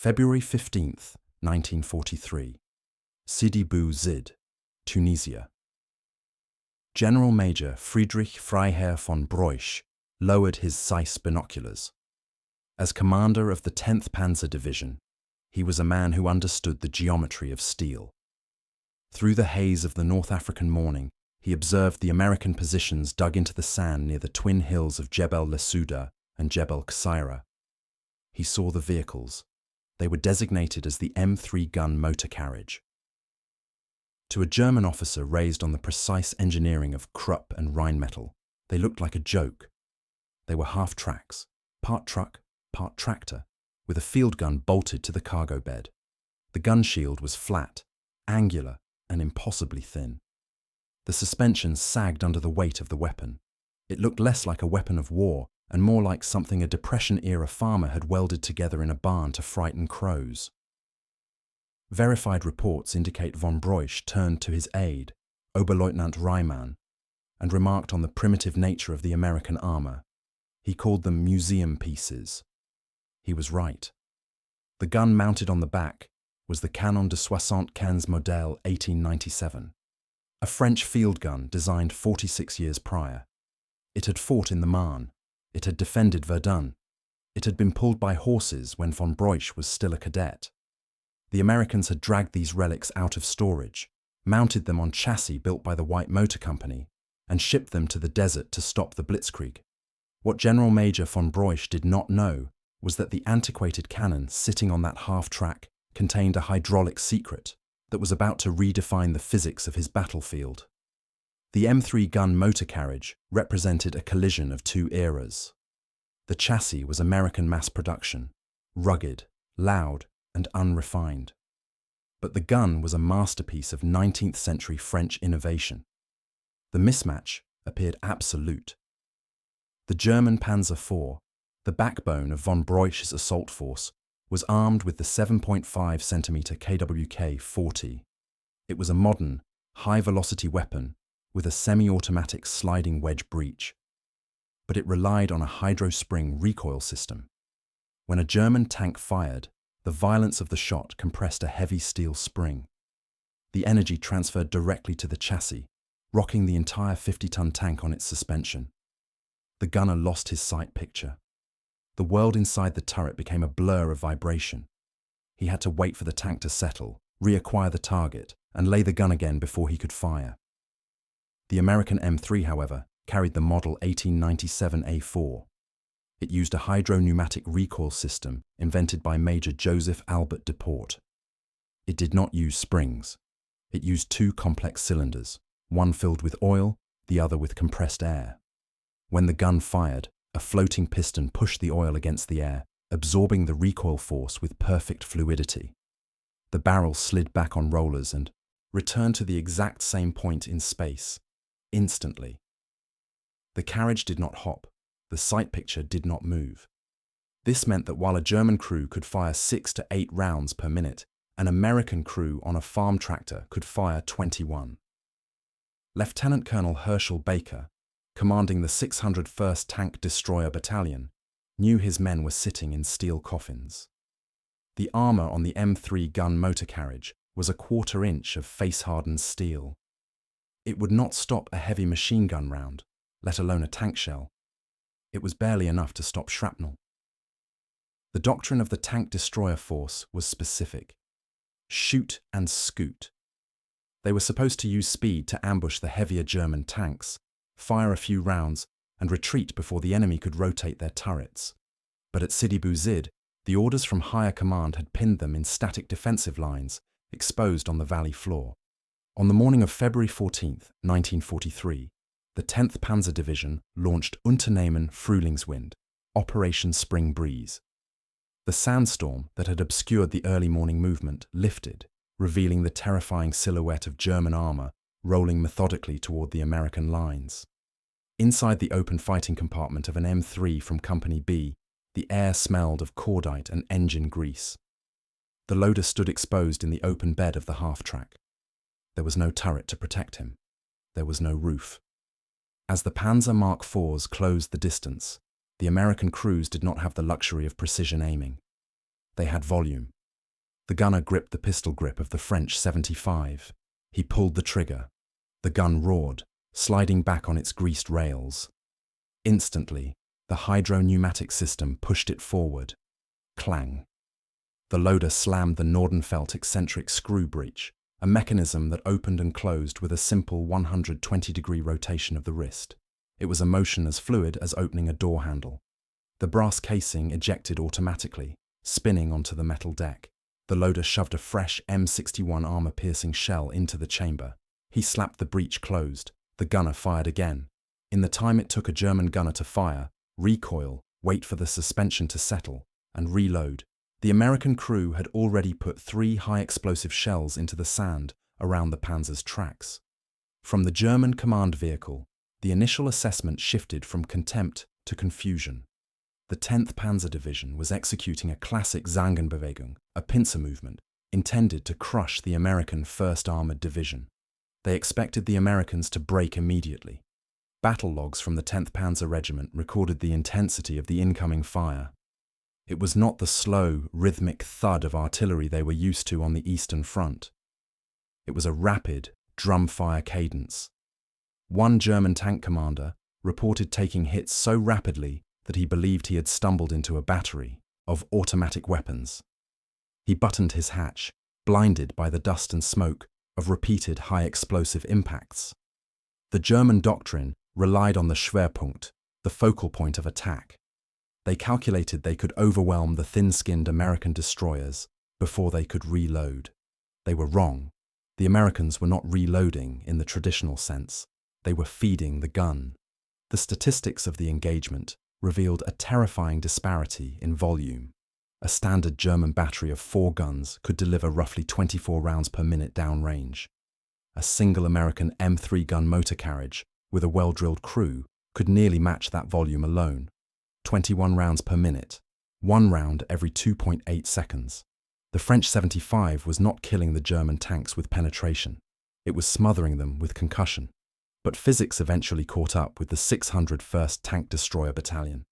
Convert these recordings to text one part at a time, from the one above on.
February 15th, 1943. Sidi Bou Zid, Tunisia. General Major Friedrich Freiherr von Broich lowered his Zeiss binoculars. As commander of the 10th Panzer Division, he was a man who understood the geometry of steel. Through the haze of the North African morning, he observed the American positions dug into the sand near the twin hills of Jebel Lesouda and Jebel Qsaira. He saw the vehicles. They were designated as the M3 gun motor carriage. To a German officer raised on the precise engineering of Krupp and Rheinmetall, they looked like a joke. They were half-tracks, part truck, part tractor, with a field gun bolted to the cargo bed. The gun shield was flat, angular, and impossibly thin. The suspension sagged under the weight of the weapon. It looked less like a weapon of war and more like something a Depression-era farmer had welded together in a barn to frighten crows. Verified reports indicate von Broich turned to his aide, Oberleutnant Reimann, and remarked on the primitive nature of the American armor. He called them museum pieces. He was right. The gun mounted on the back was the Canon de 75 Model 1897, a French field gun designed 46 years prior. It had fought in the Marne. It had defended Verdun. It had been pulled by horses when von Broich was still a cadet. The Americans had dragged these relics out of storage, mounted them on chassis built by the White Motor Company, and shipped them to the desert to stop the Blitzkrieg. What General Major von Broich did not know was that the antiquated cannon sitting on that half-track contained a hydraulic secret that was about to redefine the physics of his battlefield. The M3 gun motor carriage represented a collision of two eras. The chassis was American mass production, rugged, loud, and unrefined. But the gun was a masterpiece of 19th century French innovation. The mismatch appeared absolute. The German Panzer IV, the backbone of von Broich's assault force, was armed with the 7.5 centimeter KWK-40. It was a modern, high-velocity weapon with a semi-automatic sliding wedge breech. But it relied on a hydro-spring recoil system. When a German tank fired, the violence of the shot compressed a heavy steel spring. The energy transferred directly to the chassis, rocking the entire 50-ton tank on its suspension. The gunner lost his sight picture. The world inside the turret became a blur of vibration. He had to wait for the tank to settle, reacquire the target, and lay the gun again before he could fire. The American M3, however, carried the model 1897A4. It used a hydro-pneumatic recoil system invented by Major Joseph Albert Deport. It did not use springs. It used two complex cylinders, one filled with oil, the other with compressed air. When the gun fired, a floating piston pushed the oil against the air, absorbing the recoil force with perfect fluidity. The barrel slid back on rollers and returned to the exact same point in space, instantly. The carriage did not hop. The sight picture did not move. This meant that while a German crew could fire 6 to 8 rounds per minute, an American crew on a farm tractor could fire 21. Lieutenant Colonel Herschel Baker, commanding the 601st Tank Destroyer Battalion, knew his men were sitting in steel coffins. The armor on the M3 gun motor carriage was a 1/4 inch of face-hardened steel. It would not stop a heavy machine gun round, let alone a tank shell. It was barely enough to stop shrapnel. The doctrine of the tank destroyer force was specific. Shoot and scoot. They were supposed to use speed to ambush the heavier German tanks, fire a few rounds, and retreat before the enemy could rotate their turrets. But at Sidi Bou Zid, the orders from higher command had pinned them in static defensive lines, exposed on the valley floor. On the morning of February 14, 1943, the 10th Panzer Division launched Unternehmen Frühlingswind, Operation Spring Breeze. The sandstorm that had obscured the early morning movement lifted, revealing the terrifying silhouette of German armor rolling methodically toward the American lines. Inside the open fighting compartment of an M3 from Company B, the air smelled of cordite and engine grease. The loader stood exposed in the open bed of the half-track. There was no turret to protect him. There was no roof. As the Panzer Mark IVs closed the distance, the American crews did not have the luxury of precision aiming. They had volume, The gunner gripped the pistol grip of the French 75. He pulled the trigger. The gun roared, sliding back on its greased rails. Instantly, the hydro-pneumatic system pushed it forward. Clang. The loader slammed the Nordenfelt eccentric screw breech, a mechanism that opened and closed with a simple 120-degree rotation of the wrist. It was a motion as fluid as opening a door handle. The brass casing ejected automatically, spinning onto the metal deck. The loader shoved a fresh M61 armor-piercing shell into the chamber. He slapped the breech closed. The gunner fired again. In the time it took a German gunner to fire, recoil, wait for the suspension to settle, and reload, the American crew had already put 3 high-explosive shells into the sand around the Panzer's tracks. From the German command vehicle, the initial assessment shifted from contempt to confusion. The 10th Panzer Division was executing a classic Zangenbewegung, a pincer movement, intended to crush the American 1st Armored Division. They expected the Americans to break immediately. Battle logs from the 10th Panzer Regiment recorded the intensity of the incoming fire. It was not the slow, rhythmic thud of artillery they were used to on the Eastern Front. It was a rapid, drum-fire cadence. One German tank commander reported taking hits so rapidly that he believed he had stumbled into a battery of automatic weapons. He buttoned his hatch, blinded by the dust and smoke of repeated high-explosive impacts. The German doctrine relied on the Schwerpunkt, the focal point of attack. They calculated they could overwhelm the thin-skinned American destroyers before they could reload. They were wrong. The Americans were not reloading in the traditional sense. They were feeding the gun. The statistics of the engagement revealed a terrifying disparity in volume. A standard German battery of 4 guns could deliver roughly 24 rounds per minute downrange. A single American M3 gun motor carriage with a well-drilled crew could nearly match that volume alone. 21 rounds per minute, 1 round every 2.8 seconds. The French 75 was not killing the German tanks with penetration. It was smothering them with concussion. But physics eventually caught up with the 601st Tank Destroyer Battalion.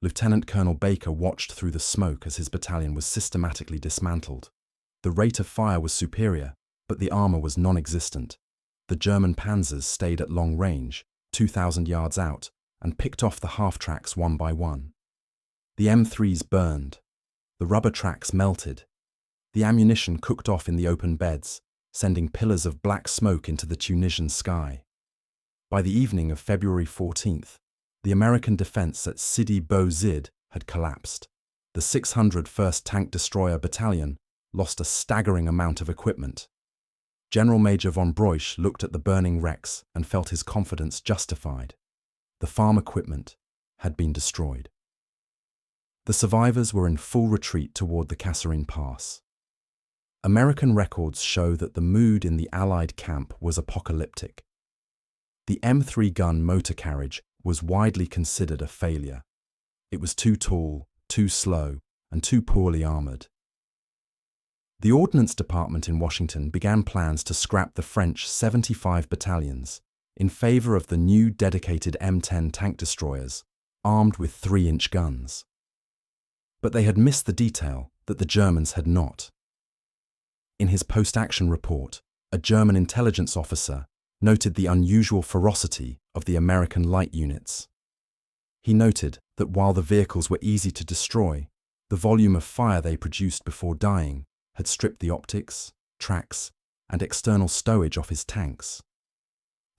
Lieutenant Colonel Baker watched through the smoke as his battalion was systematically dismantled. The rate of fire was superior, but the armor was non-existent. The German panzers stayed at long range, 2,000 yards out, and picked off the half-tracks one by one. The M3s burned. The rubber tracks melted. The ammunition cooked off in the open beds, sending pillars of black smoke into the Tunisian sky. By the evening of February 14th, the American defense at Sidi Bou Zid had collapsed. The 601st Tank Destroyer Battalion lost a staggering amount of equipment. General Major von Broich looked at the burning wrecks and felt his confidence justified. The farm equipment had been destroyed. The survivors were in full retreat toward the Kasserine Pass. American records show that the mood in the Allied camp was apocalyptic. The M3 gun motor carriage was widely considered a failure. It was too tall, too slow, and too poorly armored. The Ordnance Department in Washington began plans to scrap the French 75 battalions in favor of the new dedicated M10 tank destroyers, armed with 3-inch guns. But they had missed the detail that the Germans had not. In his post-action report, a German intelligence officer noted the unusual ferocity of the American light units. He noted that while the vehicles were easy to destroy, the volume of fire they produced before dying had stripped the optics, tracks, and external stowage off his tanks.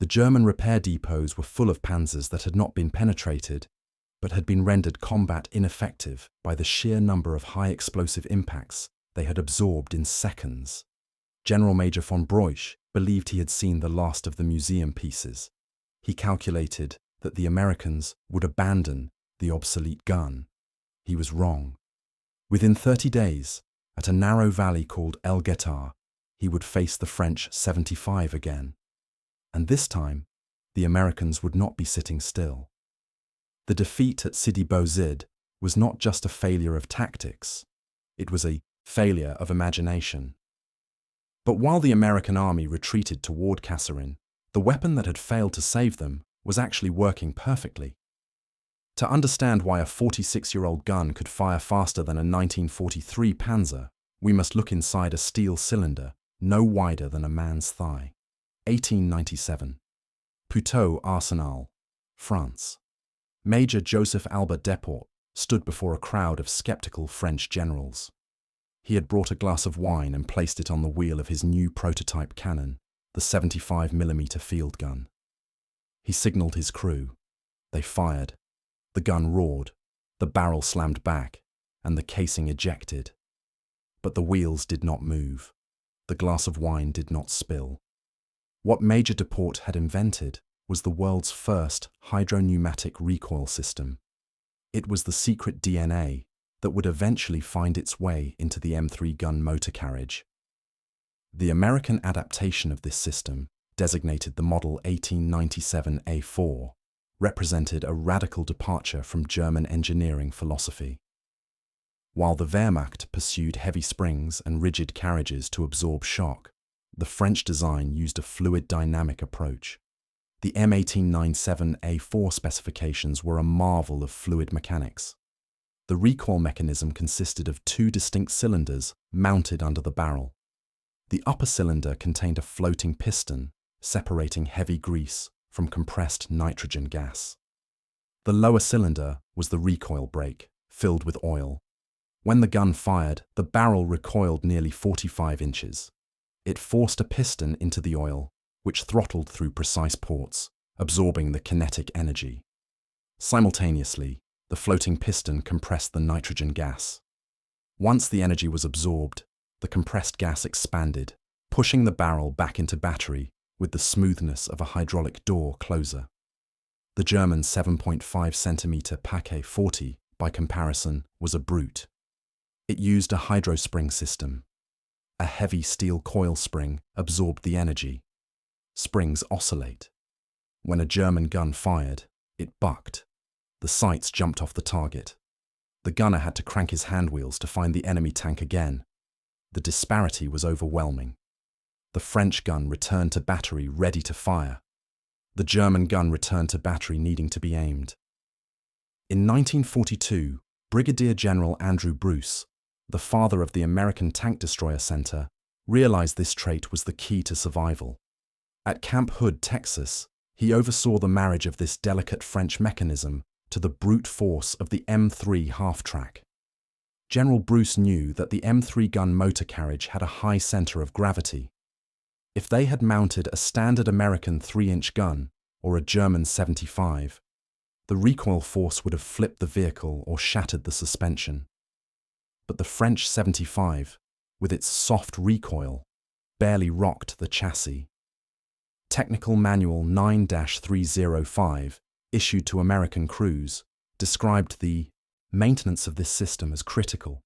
The German repair depots were full of panzers that had not been penetrated, but had been rendered combat ineffective by the sheer number of high explosive impacts they had absorbed in seconds. General Major von Broich believed he had seen the last of the museum pieces. He calculated that the Americans would abandon the obsolete gun. He was wrong. Within 30 days, at a narrow valley called El Guetar, he would face the French 75 again. And this time, the Americans would not be sitting still. The defeat at Sidi Bou Zid was not just a failure of tactics, it was a failure of imagination. But while the American army retreated toward Kasserine, the weapon that had failed to save them was actually working perfectly. To understand why a 46-year-old gun could fire faster than a 1943 Panzer, We must look inside a steel cylinder no wider than a man's thigh. 1897. Puteaux Arsenal, France. Major Joseph Albert Deport stood before a crowd of skeptical French generals. He had brought a glass of wine and placed it on the wheel of his new prototype cannon, the 75mm field gun. He signaled his crew. They fired. The gun roared, the barrel slammed back, and the casing ejected. But the wheels did not move. The glass of wine did not spill. What Major Deport had invented was the world's first hydropneumatic recoil system. It was the secret DNA that would eventually find its way into the M3 gun motor carriage. The American adaptation of this system, designated the Model 1897A4, represented a radical departure from German engineering philosophy. While the Wehrmacht pursued heavy springs and rigid carriages to absorb shock, the French design used a fluid dynamic approach. The M1897A4 specifications were a marvel of fluid mechanics. The recoil mechanism consisted of two distinct cylinders mounted under the barrel. The upper cylinder contained a floating piston, separating heavy grease from compressed nitrogen gas. The lower cylinder was the recoil brake, filled with oil. When the gun fired, the barrel recoiled nearly 45 inches. It forced a piston into the oil, which throttled through precise ports, absorbing the kinetic energy. Simultaneously, the floating piston compressed the nitrogen gas. Once the energy was absorbed, the compressed gas expanded, pushing the barrel back into battery with the smoothness of a hydraulic door closer. The German 7.5cm Paquet 40, by comparison, was a brute. It used a hydrospring system. A heavy steel coil spring absorbed the energy. Springs oscillate. When a German gun fired, it bucked. The sights jumped off the target. The gunner had to crank his handwheels to find the enemy tank again. The disparity was overwhelming. The French gun returned to battery ready to fire. The German gun returned to battery needing to be aimed. In 1942, Brigadier General Andrew Bruce, the father of the American Tank Destroyer Center, realized this trait was the key to survival. At Camp Hood, Texas, he oversaw the marriage of this delicate French mechanism to the brute force of the M3 half-track. General Bruce knew that the M3 gun motor carriage had a high center of gravity. If they had mounted a standard American 3-inch gun or a German 75, the recoil force would have flipped the vehicle or shattered the suspension. But the French 75, with its soft recoil, barely rocked the chassis. Technical Manual 9-305, issued to American crews, described the maintenance of this system as critical.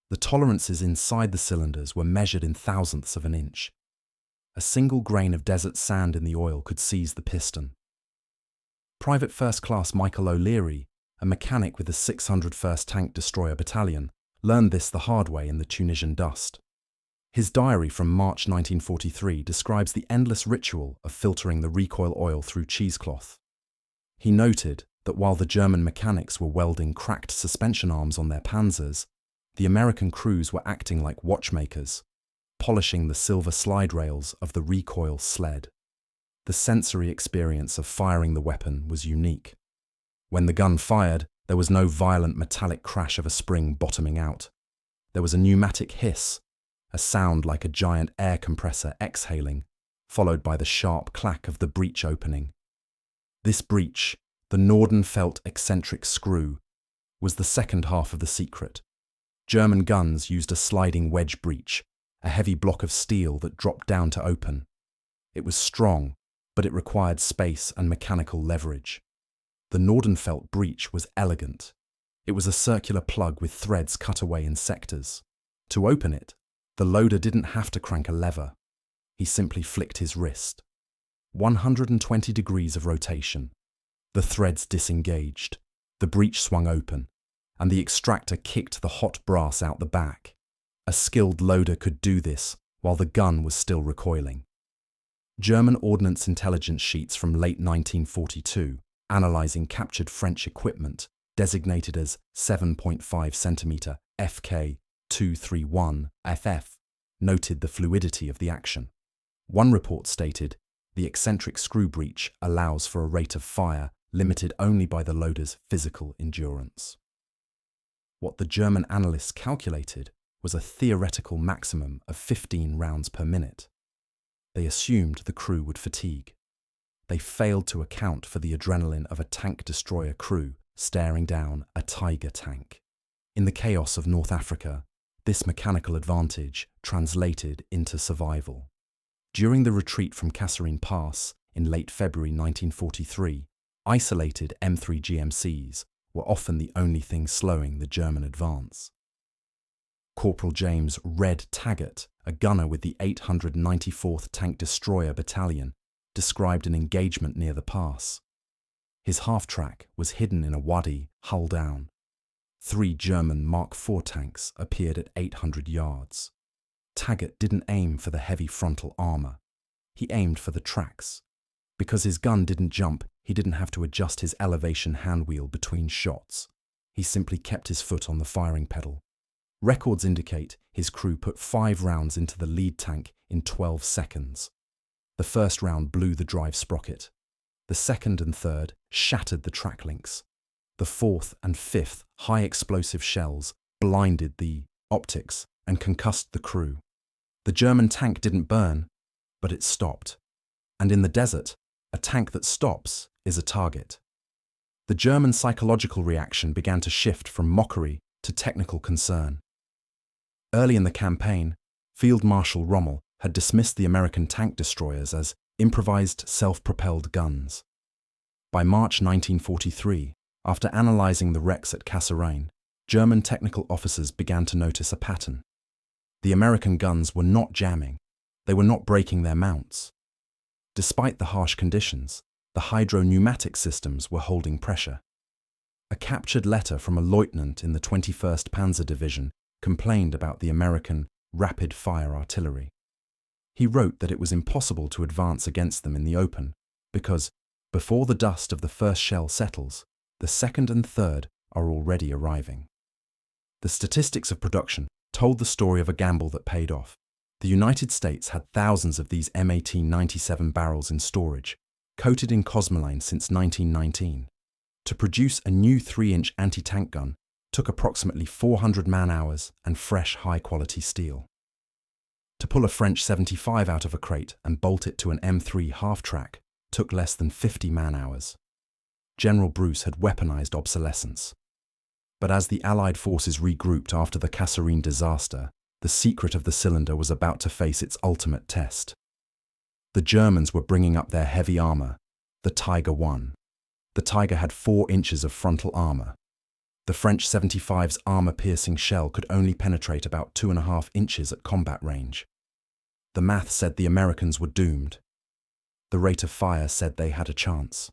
The tolerances inside the cylinders were measured in thousandths of an inch. A single grain of desert sand in the oil could seize the piston. Private First Class Michael O'Leary, a mechanic with the 601st Tank Destroyer Battalion, learned this the hard way in the Tunisian dust. His diary from March 1943 describes the endless ritual of filtering the recoil oil through cheesecloth. He noted that while the German mechanics were welding cracked suspension arms on their panzers, the American crews were acting like watchmakers, polishing the silver slide rails of the recoil sled. The sensory experience of firing the weapon was unique. When the gun fired, there was no violent metallic crash of a spring bottoming out. There was a pneumatic hiss, a sound like a giant air compressor exhaling, followed by the sharp clack of the breech opening. This breech, the Nordenfelt eccentric screw, was the second half of the secret. German guns used a sliding wedge breech, a heavy block of steel that dropped down to open. It was strong, but it required space and mechanical leverage. The Nordenfelt breech was elegant. It was a circular plug with threads cut away in sectors. To open it, the loader didn't have to crank a lever. He simply flicked his wrist. 120 degrees of rotation. The threads disengaged, the breech swung open, and the extractor kicked the hot brass out the back. A skilled loader could do this while the gun was still recoiling. German Ordnance Intelligence sheets from late 1942, analysing captured French equipment, designated as 7.5cm FK 231 FF noted the fluidity of the action. One report stated, the eccentric screw breach allows for a rate of fire limited only by the loader's physical endurance. What the German analysts calculated was a theoretical maximum of 15 rounds per minute. They assumed the crew would fatigue. They failed to account for the adrenaline of a tank destroyer crew staring down a Tiger tank. In the chaos of North Africa, this mechanical advantage translated into survival. During the retreat from Kasserine Pass in late February 1943, isolated M3 GMCs were often the only thing slowing the German advance. Corporal James Red Taggart, a gunner with the 894th Tank Destroyer Battalion, described an engagement near the pass. His half-track was hidden in a wadi, hull down. 3 German Mark IV tanks appeared at 800 yards. Taggart didn't aim for the heavy frontal armour. He aimed for the tracks. Because his gun didn't jump, he didn't have to adjust his elevation handwheel between shots. He simply kept his foot on the firing pedal. Records indicate his crew put 5 rounds into the lead tank in 12 seconds. The first round blew the drive sprocket. The second and third shattered the track links. The fourth and fifth high-explosive shells blinded the optics and concussed the crew. The German tank didn't burn, but it stopped. And in the desert, a tank that stops is a target. The German psychological reaction began to shift from mockery to technical concern. Early in the campaign, Field Marshal Rommel had dismissed the American tank destroyers as improvised self-propelled guns. By March 1943, after analysing the wrecks at Kasserine, German technical officers began to notice a pattern. The American guns were not jamming. They were not breaking their mounts. Despite the harsh conditions, the hydro-pneumatic systems were holding pressure. A captured letter from a lieutenant in the 21st Panzer Division complained about the American rapid-fire artillery. He wrote that it was impossible to advance against them in the open because, before the dust of the first shell settles, the second and third are already arriving. The statistics of production told the story of a gamble that paid off. The United States had thousands of these M1897 barrels in storage, coated in cosmoline since 1919. To produce a new 3-inch anti-tank gun took approximately 400 man-hours and fresh high-quality steel. To pull a French 75 out of a crate and bolt it to an M3 half-track took less than 50 man-hours. General Bruce had weaponized obsolescence. But as the Allied forces regrouped after the Kasserine disaster, the secret of the cylinder was about to face its ultimate test. The Germans were bringing up their heavy armour, the Tiger I. The Tiger had 4 inches of frontal armour. The French 75's armour-piercing shell could only penetrate about 2.5 inches at combat range. The math said the Americans were doomed. The rate of fire said they had a chance.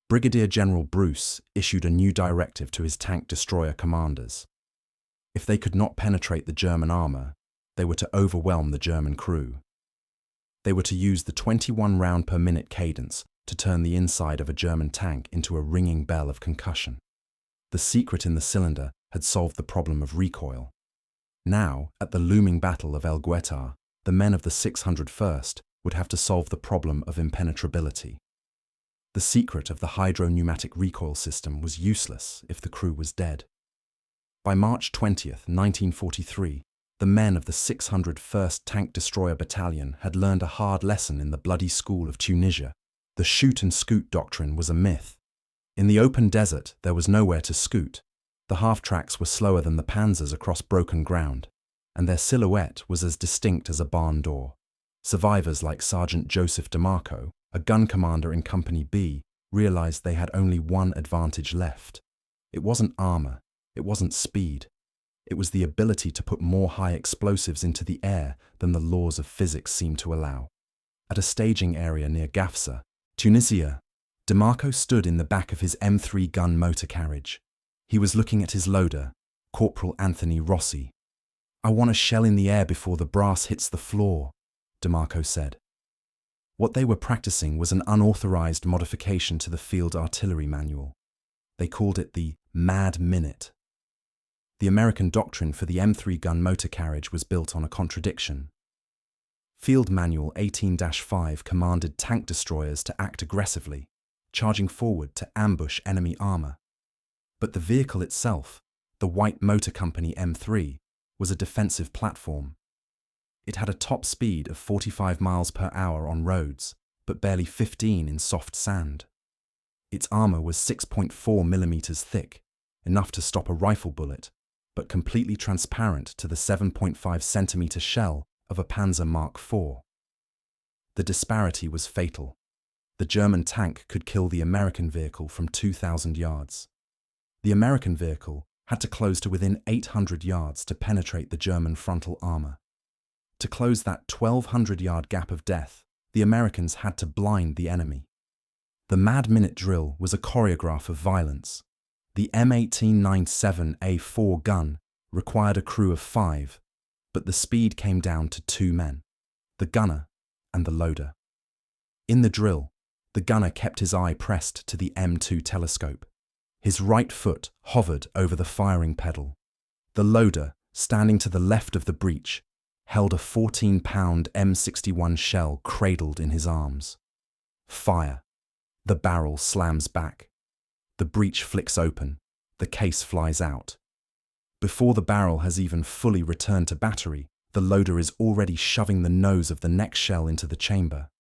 Brigadier General Bruce issued a new directive to his tank destroyer commanders. If they could not penetrate the German armour, they were to overwhelm the German crew. They were to use the 21 round per minute cadence to turn the inside of a German tank into a ringing bell of concussion. The secret in the cylinder had solved the problem of recoil. Now, at the looming Battle of El Guetar, the men of the 601st would have to solve the problem of impenetrability. The secret of the hydro-pneumatic recoil system was useless if the crew was dead. By March 20th, 1943, the men of the 601st Tank Destroyer Battalion had learned a hard lesson in the bloody school of Tunisia. The shoot and scoot doctrine was a myth. In the open desert, there was nowhere to scoot. The half-tracks were slower than the panzers across broken ground, and their silhouette was as distinct as a barn door. Survivors like Sergeant Joseph DeMarco, a gun commander in Company B, realized they had only one advantage left. It wasn't armor, it wasn't speed. It was the ability to put more high explosives into the air than the laws of physics seemed to allow. At a staging area near Gafsa, Tunisia, DeMarco stood in the back of his M3 gun motor carriage. He was looking at his loader, Corporal Anthony Rossi. "I want a shell in the air before the brass hits the floor," DeMarco said. What they were practicing was an unauthorized modification to the field artillery manual. They called it the Mad Minute. The American doctrine for the M3 gun motor carriage was built on a contradiction. Field Manual 18-5 commanded tank destroyers to act aggressively, charging forward to ambush enemy armor. But the vehicle itself, the White Motor Company M3, was a defensive platform. It had a top speed of 45 miles per hour on roads, but barely 15 in soft sand. Its armor was 6.4 millimeters thick, enough to stop a rifle bullet, but completely transparent to the 7.5 centimeter shell of a Panzer Mark IV. The disparity was fatal. The German tank could kill the American vehicle from 2,000 yards. The American vehicle had to close to within 800 yards to penetrate the German frontal armor. To close that 1,200-yard gap of death, the Americans had to blind the enemy. The Mad Minute drill was a choreograph of violence. The M1897A4 gun required a crew of 5, but the speed came down to 2 men, the gunner and the loader. In the drill, the gunner kept his eye pressed to the M2 telescope. His right foot hovered over the firing pedal. The loader, standing to the left of the breech, held a 14-pound M61 shell cradled in his arms. Fire. The barrel slams back. The breech flicks open. The case flies out. Before the barrel has even fully returned to battery, the loader is already shoving the nose of the next shell into the chamber.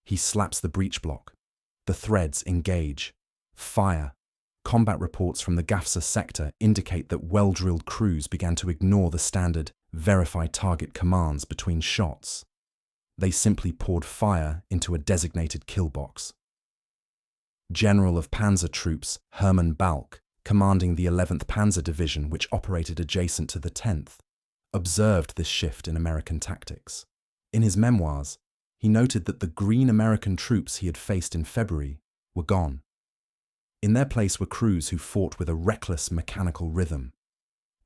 He slaps the breech block. The threads engage. Fire. Combat reports from the Gafsa sector indicate that well-drilled crews began to ignore the standard verify target commands between shots. They simply poured fire into a designated kill box. General of Panzer Troops Hermann Balck, commanding the 11th Panzer Division which operated adjacent to the 10th, observed this shift in American tactics. In his memoirs, he noted that the green American troops he had faced in February were gone. In their place were crews who fought with a reckless mechanical rhythm.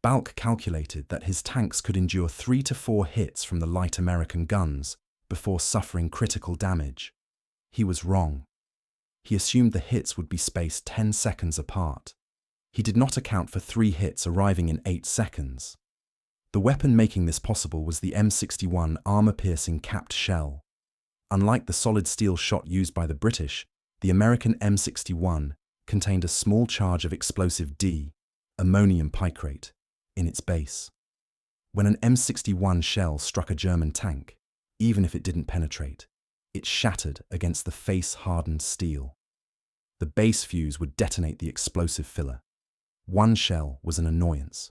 Balck calculated that his tanks could endure 3 to 4 hits from the light American guns before suffering critical damage. He was wrong. He assumed the hits would be spaced 10 seconds apart. He did not account for 3 hits arriving in 8 seconds. The weapon making this possible was the M61 armor-piercing capped shell. Unlike the solid steel shot used by the British, the American M61 contained a small charge of explosive D, ammonium picrate, in its base. When an M61 shell struck a German tank, even if it didn't penetrate, it shattered against the face-hardened steel. The base fuse would detonate the explosive filler. 1 shell was an annoyance.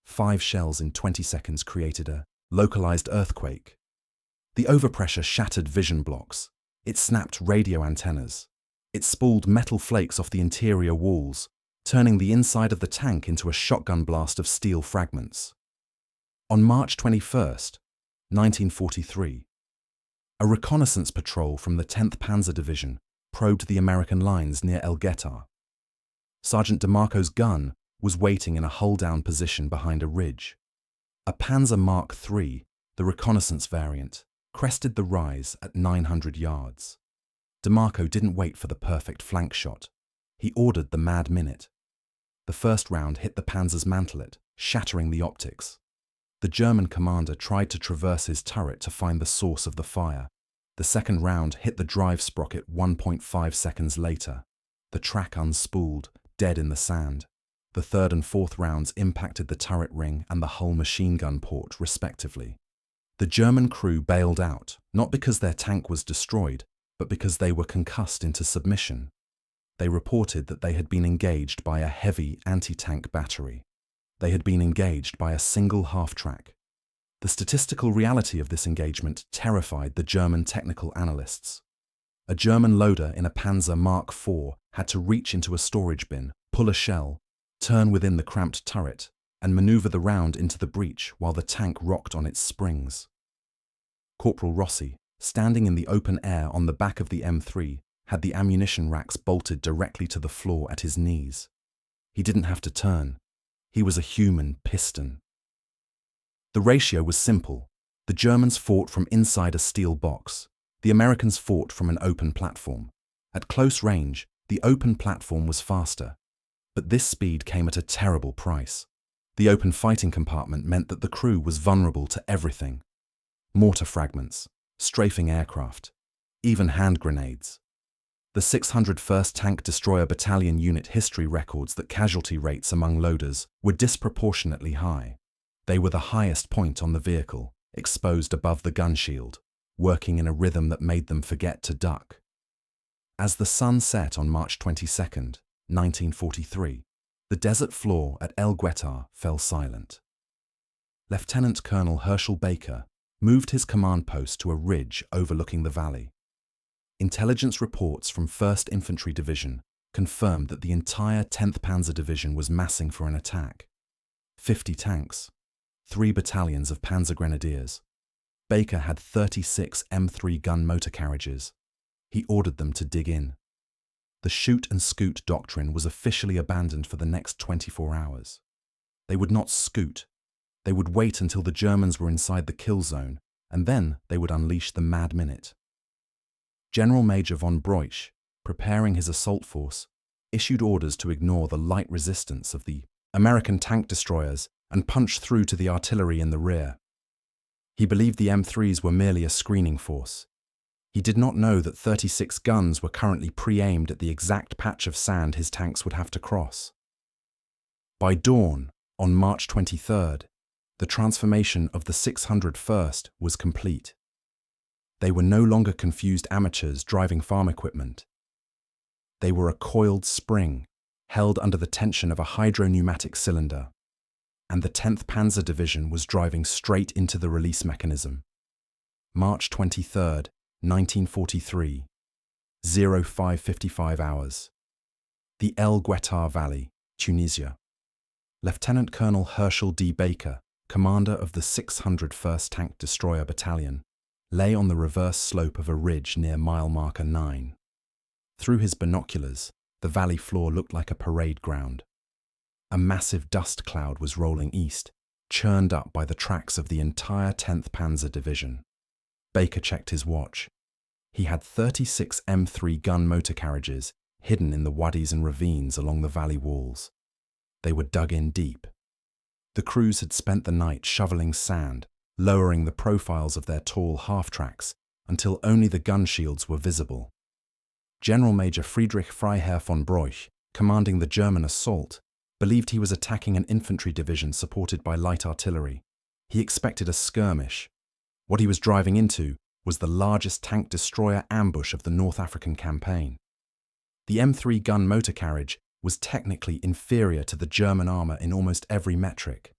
5 shells in 20 seconds created a localized earthquake. The overpressure shattered vision blocks. It snapped radio antennas. It spooled metal flakes off the interior walls, turning the inside of the tank into a shotgun blast of steel fragments. On March 21st, 1943, a reconnaissance patrol from the 10th Panzer Division probed the American lines near El Guetar. Sergeant DeMarco's gun was waiting in a hull-down position behind a ridge. A Panzer Mark III, the reconnaissance variant, crested the rise at 900 yards. DeMarco didn't wait for the perfect flank shot. He ordered the Mad Minute. The first round hit the Panzer's mantelet, shattering the optics. The German commander tried to traverse his turret to find the source of the fire. The second round hit the drive sprocket 1.5 seconds later. The track unspooled, dead in the sand. The third and fourth rounds impacted the turret ring and the hull machine gun port, respectively. The German crew bailed out, not because their tank was destroyed, but because they were concussed into submission. They reported that they had been engaged by a heavy anti-tank battery. They had been engaged by a single half-track. The statistical reality of this engagement terrified the German technical analysts. A German loader in a Panzer Mark IV had to reach into a storage bin, pull a shell, turn within the cramped turret, and maneuver the round into the breech while the tank rocked on its springs. Corporal Rossi, standing in the open air on the back of the M3, had the ammunition racks bolted directly to the floor at his knees. He didn't have to turn. He was a human piston. The ratio was simple. The Germans fought from inside a steel box. The Americans fought from an open platform. At close range, the open platform was faster. But this speed came at a terrible price. The open fighting compartment meant that the crew was vulnerable to everything: mortar fragments, strafing aircraft, even hand grenades. The 601st Tank Destroyer Battalion unit history records that casualty rates among loaders were disproportionately high. They were the highest point on the vehicle, exposed above the gun shield, working in a rhythm that made them forget to duck. As the sun set on March 22, 1943, the desert floor at El Guetar fell silent. Lieutenant Colonel Herschel Baker moved his command post to a ridge overlooking the valley. Intelligence reports from 1st Infantry Division confirmed that the entire 10th Panzer Division was massing for an attack. 50 tanks, 3 battalions of Panzer Grenadiers. Baker had 36 M3 gun motor carriages. He ordered them to dig in. The shoot and scoot doctrine was officially abandoned for the next 24 hours. They would not scoot. They would wait until the Germans were inside the kill zone, and then they would unleash the Mad Minute. General Major von Breuch, preparing his assault force, issued orders to ignore the light resistance of the American tank destroyers and punch through to the artillery in the rear. He believed the M3s were merely a screening force. He did not know that 36 guns were currently pre-aimed at the exact patch of sand his tanks would have to cross. By dawn, on March 23rd, the transformation of the 601st was complete. They were no longer confused amateurs driving farm equipment. They were a coiled spring, held under the tension of a hydro-pneumatic cylinder, and the 10th Panzer Division was driving straight into the release mechanism. March 23rd, 1943, 05:55 hours. The El Guetar Valley, Tunisia. Lieutenant Colonel Herschel D. Baker, commander of the 601st Tank Destroyer Battalion, lay on the reverse slope of a ridge near mile marker 9. Through his binoculars, the valley floor looked like a parade ground. A massive dust cloud was rolling east, churned up by the tracks of the entire 10th Panzer Division. Baker checked his watch. He had 36 M3 gun motor carriages hidden in the wadis and ravines along the valley walls. They were dug in deep. The crews had spent the night shoveling sand, lowering the profiles of their tall half-tracks until only the gun shields were visible. General Major Friedrich Freiherr von Breuch, commanding the German assault, believed he was attacking an infantry division supported by light artillery. He expected a skirmish. What he was driving into was the largest tank destroyer ambush of the North African campaign. The M3 gun motor carriage was technically inferior to the German armour in almost every metric.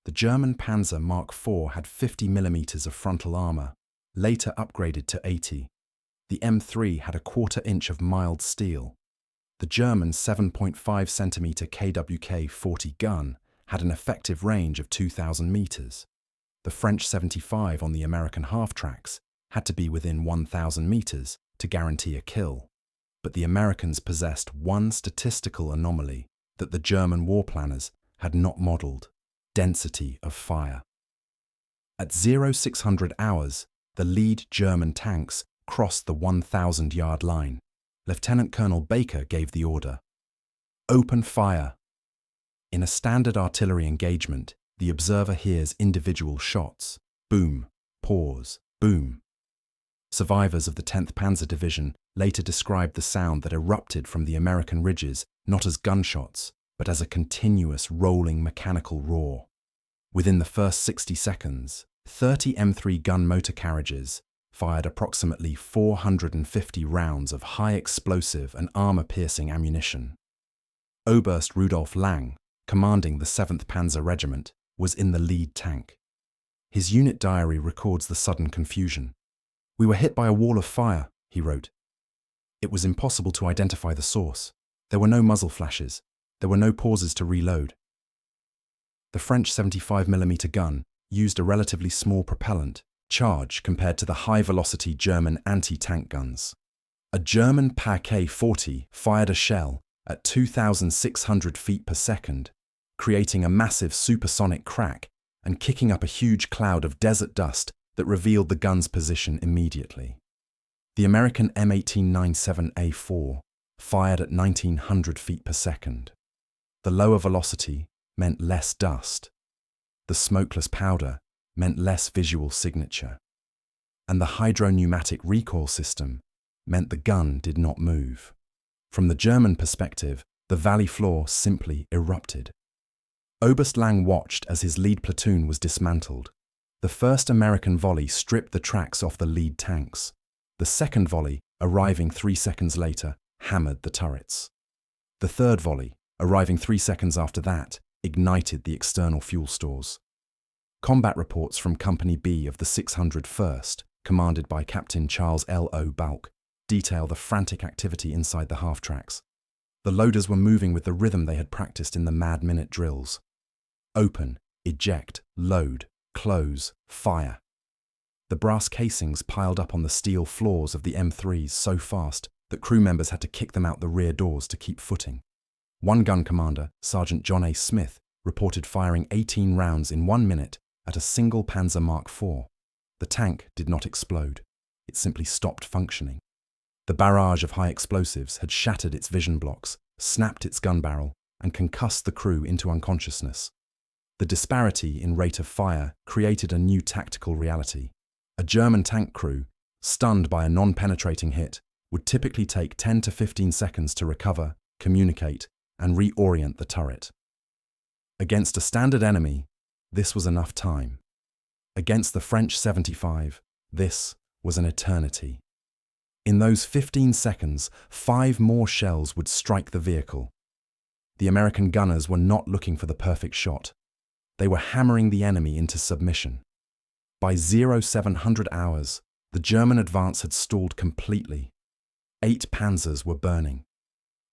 The German Panzer Mark IV had 50 mm of frontal armour, later upgraded to 80. The M3 had a 1/4 inch of mild steel. The German 7.5 cm KWK-40 gun had an effective range of 2,000 meters. The French 75 on the American half-tracks had to be within 1,000 meters to guarantee a kill. But the Americans possessed one statistical anomaly that the German war planners had not modelled: density of fire. At 0600 hours, the lead German tanks crossed the 1,000-yard line. Lieutenant Colonel Baker gave the order: "Open fire." In a standard artillery engagement, the observer hears individual shots: boom, pause, boom. Survivors of the 10th Panzer Division later described the sound that erupted from the American ridges not as gunshots, but as a continuous rolling mechanical roar. Within the first 60 seconds, 30 M3 gun motor carriages fired approximately 450 rounds of high explosive and armor-piercing ammunition. Oberst Rudolf Lang, commanding the 7th Panzer Regiment, was in the lead tank. His unit diary records the sudden confusion. "We were hit by a wall of fire," he wrote. It was impossible to identify the source. There were no muzzle flashes. There were no pauses to reload. The French 75mm gun used a relatively small propellant charge compared to the high-velocity German anti-tank guns. A German PaK-40 fired a shell at 2,600 feet per second, creating a massive supersonic crack and kicking up a huge cloud of desert dust that revealed the gun's position immediately. The American M1897A4 fired at 1,900 feet per second. The lower velocity, meant less dust. The smokeless powder meant less visual signature. And the hydro-pneumatic recoil system meant the gun did not move. From the German perspective, the valley floor simply erupted. Oberst Lang watched as his lead platoon was dismantled. The first American volley stripped the tracks off the lead tanks. The second volley, arriving 3 seconds later, hammered the turrets. The third volley, arriving 3 seconds after that, ignited the external fuel stores. Combat reports from Company B of the 601st, commanded by Captain Charles L. O. Balk, detail the frantic activity inside the half-tracks. The loaders were moving with the rhythm they had practiced in the Mad Minute drills. Open, eject, load, close, fire. The brass casings piled up on the steel floors of the M3s so fast that crew members had to kick them out the rear doors to keep footing. One gun commander, Sergeant John A. Smith, reported firing 18 rounds in 1 minute at a single Panzer Mark IV. The tank did not explode. It simply stopped functioning. The barrage of high explosives had shattered its vision blocks, snapped its gun barrel, and concussed the crew into unconsciousness. The disparity in rate of fire created a new tactical reality. A German tank crew, stunned by a non-penetrating hit, would typically take 10 to 15 seconds to recover, communicate, and reorient the turret. Against a standard enemy, this was enough time. Against the French 75, this was an eternity. In those 15 seconds, 5 more shells would strike the vehicle. The American gunners were not looking for the perfect shot. They were hammering the enemy into submission. By 0700 hours, the German advance had stalled completely. 8 panzers were burning.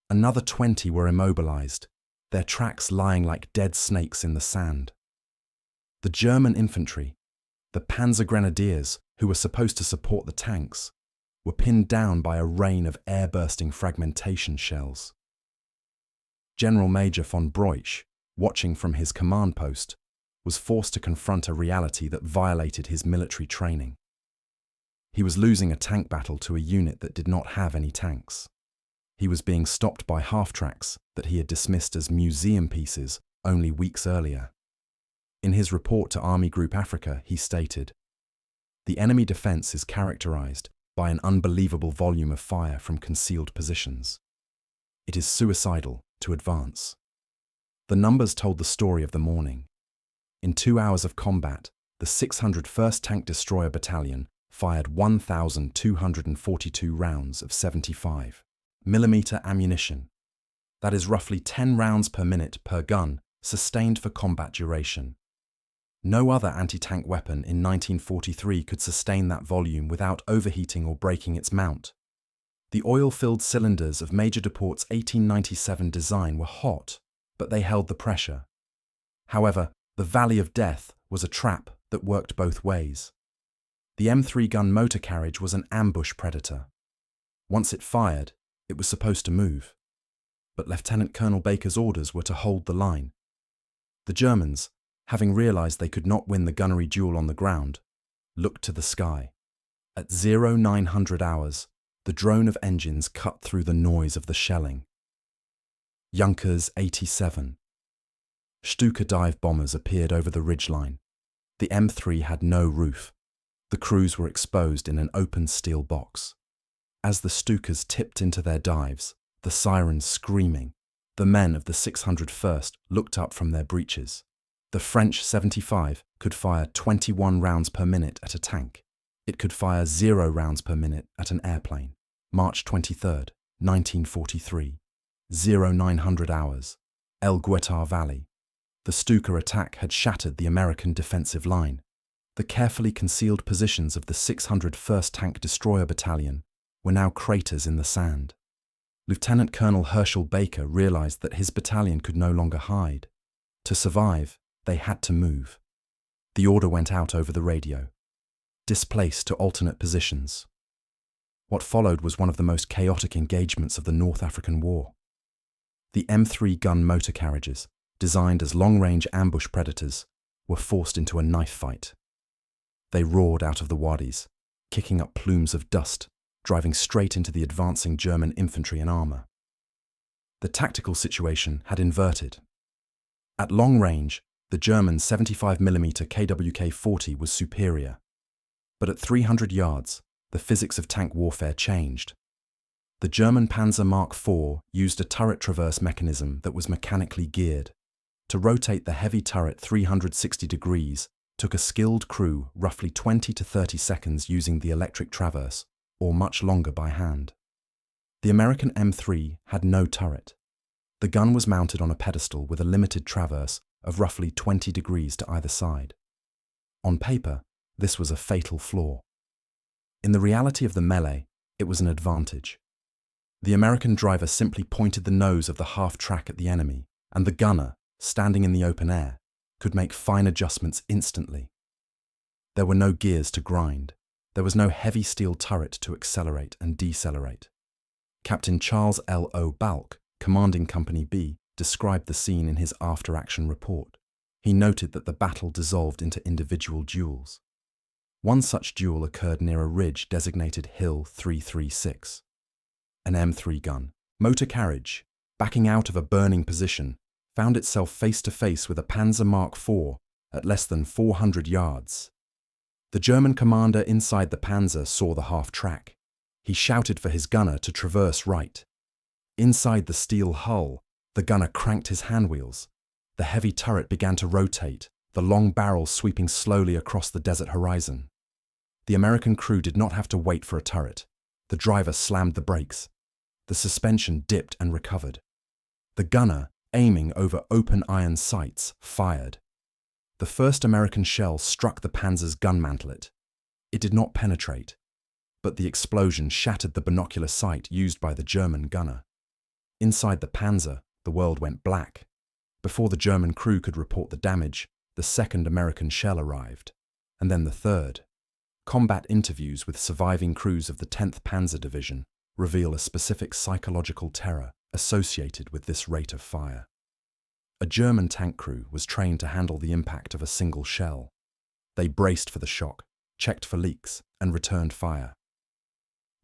Another 20 were immobilized, their tracks lying like dead snakes in the sand. The German infantry, the Panzer Grenadiers, who were supposed to support the tanks, were pinned down by a rain of air-bursting fragmentation shells. General Major von Broich, watching from his command post, was forced to confront a reality that violated his military training. He was losing a tank battle to a unit that did not have any tanks. He was being stopped by half-tracks that he had dismissed as museum pieces only weeks earlier. In his report to Army Group Africa, he stated, "The enemy defense is characterized by an unbelievable volume of fire from concealed positions. It is suicidal to advance." The numbers told the story of the morning. In 2 hours of combat, the 601st Tank Destroyer Battalion fired 1,242 rounds of 75mm ammunition. That is roughly 10 rounds per minute per gun, sustained for combat duration. No other anti-tank weapon in 1943 could sustain that volume without overheating or breaking its mount. The oil-filled cylinders of Major Duport's 1897 design were hot, but they held the pressure. However, the Valley of Death was a trap that worked both ways. The M3 gun motor carriage was an ambush predator. Once it fired, it was supposed to move. But Lieutenant Colonel Baker's orders were to hold the line. The Germans, having realized they could not win the gunnery duel on the ground, looked to the sky. At 0900 hours, the drone of engines cut through the noise of the shelling. Junkers 87. Stuka dive bombers appeared over the ridgeline. The M3 had no roof. The crews were exposed in an open steel box. As the Stukas tipped into their dives, the sirens screaming, the men of the 601st looked up from their breeches. The French 75 could fire 21 rounds per minute at a tank. It could fire 0 rounds per minute at an airplane. March 23, 1943. 0900 hours. El Guetar Valley. The Stuka attack had shattered the American defensive line. The carefully concealed positions of the 601st Tank Destroyer Battalion were now craters in the sand. Lieutenant Colonel Herschel Baker realized that his battalion could no longer hide. To survive, they had to move. The order went out over the radio. Displace to alternate positions. What followed was one of the most chaotic engagements of the North African War. The M3 gun motor carriages, designed as long-range ambush predators, were forced into a knife fight. They roared out of the wadis, kicking up plumes of dust, driving straight into the advancing German infantry and armour. The tactical situation had inverted. At long range, the German 75mm KWK-40 was superior. But at 300 yards, the physics of tank warfare changed. The German Panzer Mark IV used a turret traverse mechanism that was mechanically geared. To rotate the heavy turret 360 degrees took a skilled crew roughly 20 to 30 seconds using the electric traverse, or much longer by hand. The American M3 had no turret. The gun was mounted on a pedestal with a limited traverse of roughly 20 degrees to either side. On paper, this was a fatal flaw. In the reality of the melee, it was an advantage. The American driver simply pointed the nose of the half-track at the enemy, and the gunner, standing in the open air, could make fine adjustments instantly. There were no gears to grind. There was no heavy steel turret to accelerate and decelerate. Captain Charles L. O. Balk, commanding Company B, described the scene in his after-action report. He noted that the battle dissolved into individual duels. One such duel occurred near a ridge designated Hill 336. An M3 gun, motor carriage, backing out of a burning position, found itself face-to-face with a Panzer Mark IV at less than 400 yards. The German commander inside the Panzer saw the half-track. He shouted for his gunner to traverse right. Inside the steel hull, the gunner cranked his handwheels. The heavy turret began to rotate, the long barrel sweeping slowly across the desert horizon. The American crew did not have to wait for a turret. The driver slammed the brakes. The suspension dipped and recovered. The gunner, aiming over open iron sights, fired. The first American shell struck the Panzer's gun mantlet. It did not penetrate, but the explosion shattered the binocular sight used by the German gunner. Inside the Panzer, the world went black. Before the German crew could report the damage, the second American shell arrived, and then the third. Combat interviews with surviving crews of the 10th Panzer Division reveal a specific psychological terror associated with this rate of fire. A German tank crew was trained to handle the impact of a single shell. They braced for the shock, checked for leaks, and returned fire.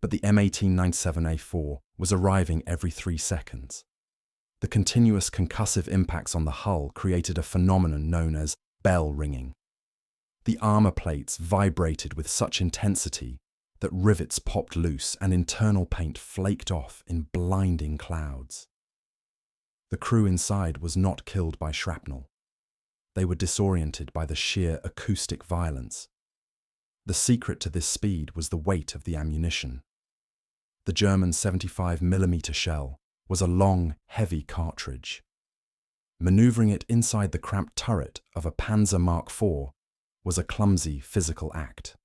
But the M1897A4 was arriving every 3 seconds. The continuous concussive impacts on the hull created a phenomenon known as bell ringing. The armor plates vibrated with such intensity that rivets popped loose and internal paint flaked off in blinding clouds. The crew inside was not killed by shrapnel. They were disoriented by the sheer acoustic violence. The secret to this speed was the weight of the ammunition. The German 75mm shell was a long, heavy cartridge. Maneuvering it inside the cramped turret of a Panzer Mark IV was a clumsy physical act.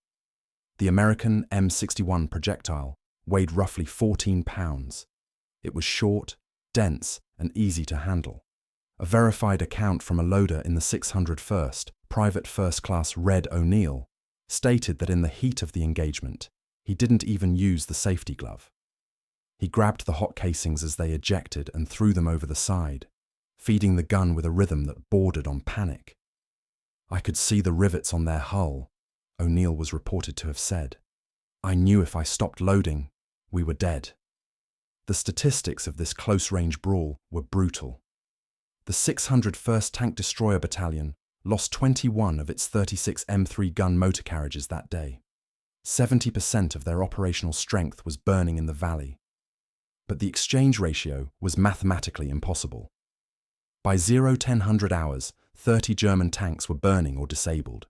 The American M61 projectile weighed roughly 14 pounds. It was short, dense, and easy to handle. A verified account from a loader in the 601st, Private First Class Red O'Neill, stated that in the heat of the engagement, he didn't even use the safety glove. He grabbed the hot casings as they ejected and threw them over the side, feeding the gun with a rhythm that bordered on panic. "I could see the rivets on their hull," O'Neill was reported to have said. "I knew if I stopped loading, we were dead." The statistics of this close-range brawl were brutal. The 601st Tank Destroyer Battalion lost 21 of its 36 M3 gun motor carriages that day. 70% of their operational strength was burning in the valley. But the exchange ratio was mathematically impossible. By 00:10 hours, 30 German tanks were burning or disabled.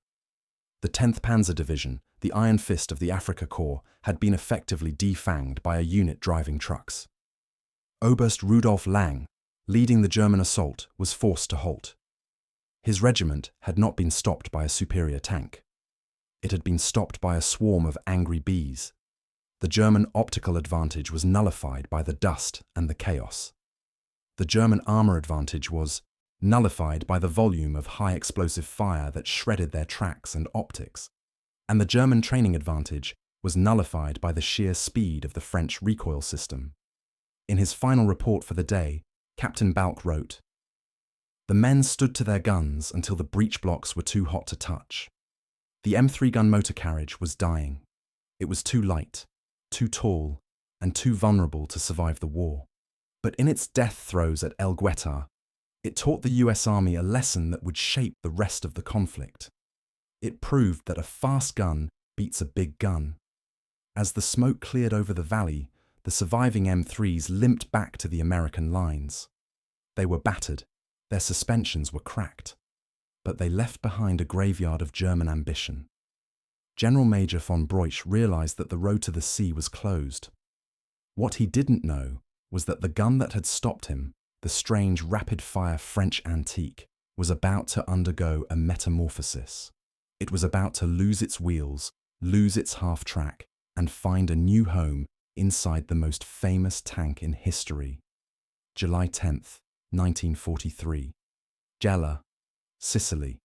The 10th Panzer Division, the Iron Fist of the Afrika Korps, had been effectively defanged by a unit driving trucks. Oberst Rudolf Lang, leading the German assault, was forced to halt. His regiment had not been stopped by a superior tank. It had been stopped by a swarm of angry bees. The German optical advantage was nullified by the dust and the chaos. The German armor advantage was nullified by the volume of high-explosive fire that shredded their tracks and optics, and the German training advantage was nullified by the sheer speed of the French recoil system. In his final report for the day, Captain Balk wrote, "The men stood to their guns until the breech blocks were too hot to touch. The M3 gun motor carriage was dying. It was too light, too tall, and too vulnerable to survive the war. But in its death throes at El Guetar, It taught the US Army a lesson that would shape the rest of the conflict. It proved that a fast gun beats a big gun. As the smoke cleared over the valley, the surviving M3s limped back to the American lines. They were battered, their suspensions were cracked, but they left behind a graveyard of German ambition. General Major von Breusch realized that the road to the sea was closed. What he didn't know was that the gun that had stopped him, the strange rapid-fire French antique, was about to undergo a metamorphosis. It was about to lose its wheels, lose its half-track, and find a new home inside the most famous tank in history. July 10th, 1943. Gela, Sicily.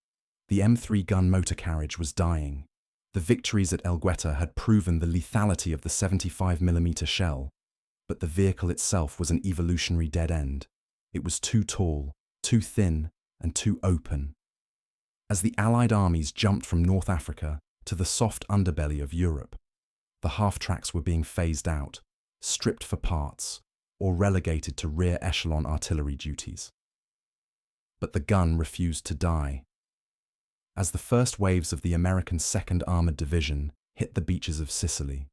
The M3 gun motor carriage was dying. The victories at El Gueta had proven the lethality of the 75mm shell, but the vehicle itself was an evolutionary dead end. It was too tall, too thin, and too open. As the Allied armies jumped from North Africa to the soft underbelly of Europe, the half-tracks were being phased out, stripped for parts, or relegated to rear echelon artillery duties. But the gun refused to die. As the first waves of the American 2nd Armored Division hit the beaches of Sicily,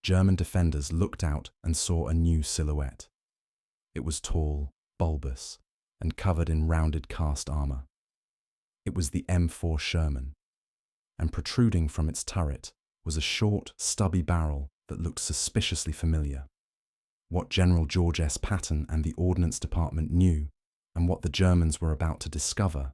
German defenders looked out and saw a new silhouette. It was tall, bulbous, and covered in rounded cast armor. It was the M4 Sherman, and protruding from its turret was a short, stubby barrel that looked suspiciously familiar. What General George S. Patton and the Ordnance Department knew, and what the Germans were about to discover,